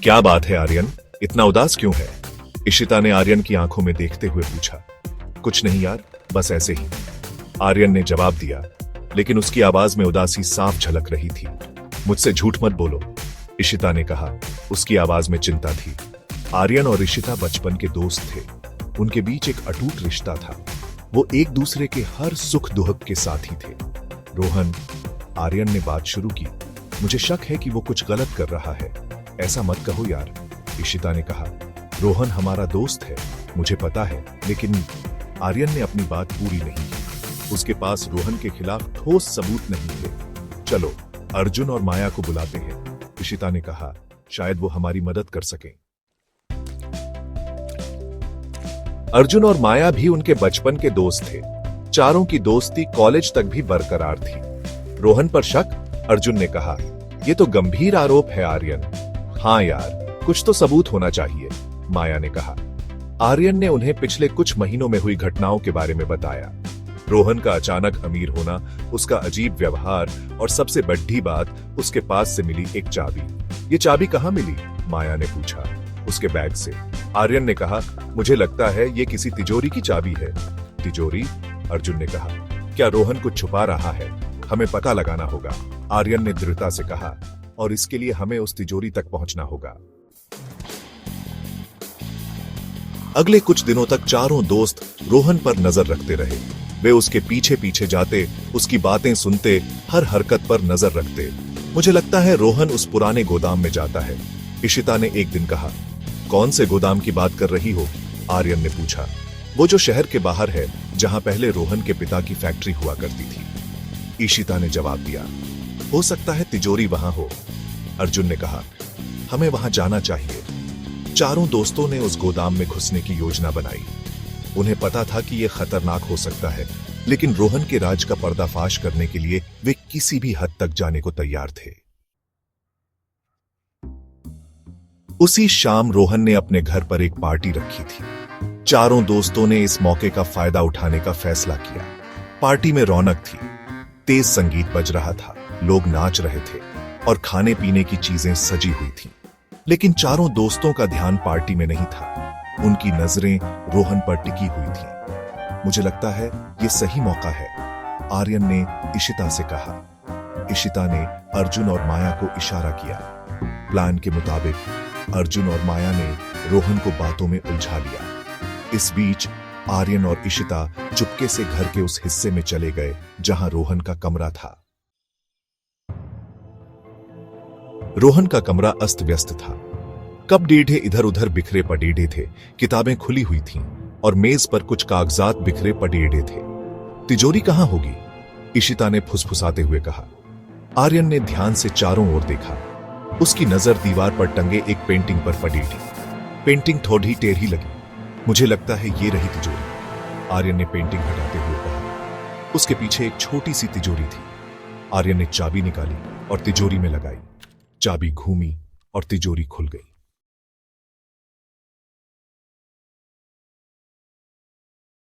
क्या बात है आर्यन, इतना उदास क्यों है? इशिता ने आर्यन की आंखों में देखते हुए पूछा। कुछ नहीं यार, बस ऐसे ही, आर्यन ने जवाब दिया, लेकिन उसकी आवाज में उदासी साफ झलक रही थी। मुझसे झूठ मत बोलो, इशिता ने कहा। उसकी आवाज में चिंता थी। आर्यन और इशिता बचपन के दोस्त थे। उनके बीच एक अटूट रिश्ता था। वो एक दूसरे के हर सुख दुख के साथी थे। रोहन, आर्यन ने बात शुरू की, मुझे शक है कि वो कुछ गलत कर रहा है। ऐसा मत कहो यार, इशिता ने कहा। रोहन हमारा दोस्त है, मुझे पता है, लेकिन आर्यन ने अपनी बात पूरी नहीं की। उसके पास रोहन के खिलाफ ठोस सबूत नहीं थे। चलो अर्जुन और माया को बुलाते हैं, इशिता ने कहा। शायद वो हमारी मदद कर सकें। अर्जुन और माया भी उनके बचपन के दोस्त थे। चारों की दोस्ती कॉलेज तक भी बरकरार थी। रोहन पर शक? अर्जुन ने कहा। यह तो गंभीर आरोप है आर्यन। हाँ यार, कुछ तो सबूत होना चाहिए, माया ने कहा। आर्यन ने उन्हें पिछले कुछ महीनों में हुई घटनाओं के बारे में बताया। रोहन का अचानक अमीर होना, उसका अजीब व्यवहार और सबसे बड़ी बात, उसके पास से मिली एक चाबी। ये चाबी कहाँ मिली? माया ने पूछा। उसके बैग से, आर्यन ने कहा। मुझे लगता है ये किसी तिजोरी की चाबी है। तिजोरी? अर्जुन ने कहा। क्या रोहन कुछ छुपा रहा है? हमें पता लगाना होगा, आर्यन ने दृढ़ता से कहा, और इसके लिए हमें उस तिजोरी तक पहुंचना होगा। अगले कुछ दिनों तक चारों दोस्त रोहन पर नजर रखते रहे। वे उसके पीछे पीछे जाते, उसकी बातें सुनते, हर हरकत पर नजर रखते। मुझे लगता है रोहन उस पुराने गोदाम में जाता है, इशिता ने एक दिन कहा। कौन से गोदाम की बात कर रही हो? आर्यन ने पूछा। वो जो शहर के बाहर है, जहां पहले रोहन के पिता की फैक्ट्री हुआ करती थी, इशिता ने जवाब दिया। हो सकता है तिजोरी वहां हो, अर्जुन ने कहा। हमें वहां जाना चाहिए। चारों दोस्तों ने उस गोदाम में घुसने की योजना बनाई। उन्हें पता था कि यह खतरनाक हो सकता है, लेकिन रोहन के राज का पर्दाफाश करने के लिए वे किसी भी हद तक जाने को तैयार थे। उसी शाम रोहन ने अपने घर पर एक पार्टी रखी थी। चारों दोस्तों ने इस मौके का फायदा उठाने का फैसला किया। पार्टी में रौनक थी। तेज संगीत बज रहा था, लोग नाच रहे थे और खाने पीने की चीजें सजी हुई थीं। लेकिन चारों दोस्तों का ध्यान पार्टी में नहीं था। उनकी नजरें रोहन पर टिकी हुई थीं। मुझे लगता है ये सही मौका है, आर्यन ने इशिता से कहा। इशिता ने अर्जुन और माया को इशारा किया। प्लान के मुताबिक अर्जुन और माया ने रोहन को बातों में उलझा लिया। इस बीच आर्यन और इशिता चुपके से घर के उस हिस्से में चले गए जहां रोहन का कमरा था। रोहन का कमरा अस्त व्यस्त था। कप डेढ़े इधर उधर बिखरे पड़े थे, किताबें खुली हुई थीं और मेज पर कुछ कागजात बिखरे पड़े थे। तिजोरी कहां होगी? इशिता ने फुसफुसाते हुए कहा। आर्यन ने ध्यान से चारों ओर देखा। उसकी नजर दीवार पर टंगे एक पेंटिंग पर पड़ी थी। पेंटिंग थोड़ी टेढ़ी लगी। मुझे लगता है ये रही तिजोरी, आर्यन ने पेंटिंग हटाते हुए कहा। उसके पीछे एक छोटी सी तिजोरी थी। आर्यन ने चाबी निकाली और तिजोरी में लगाई। चाबी घूमी और तिजोरी खुल गई।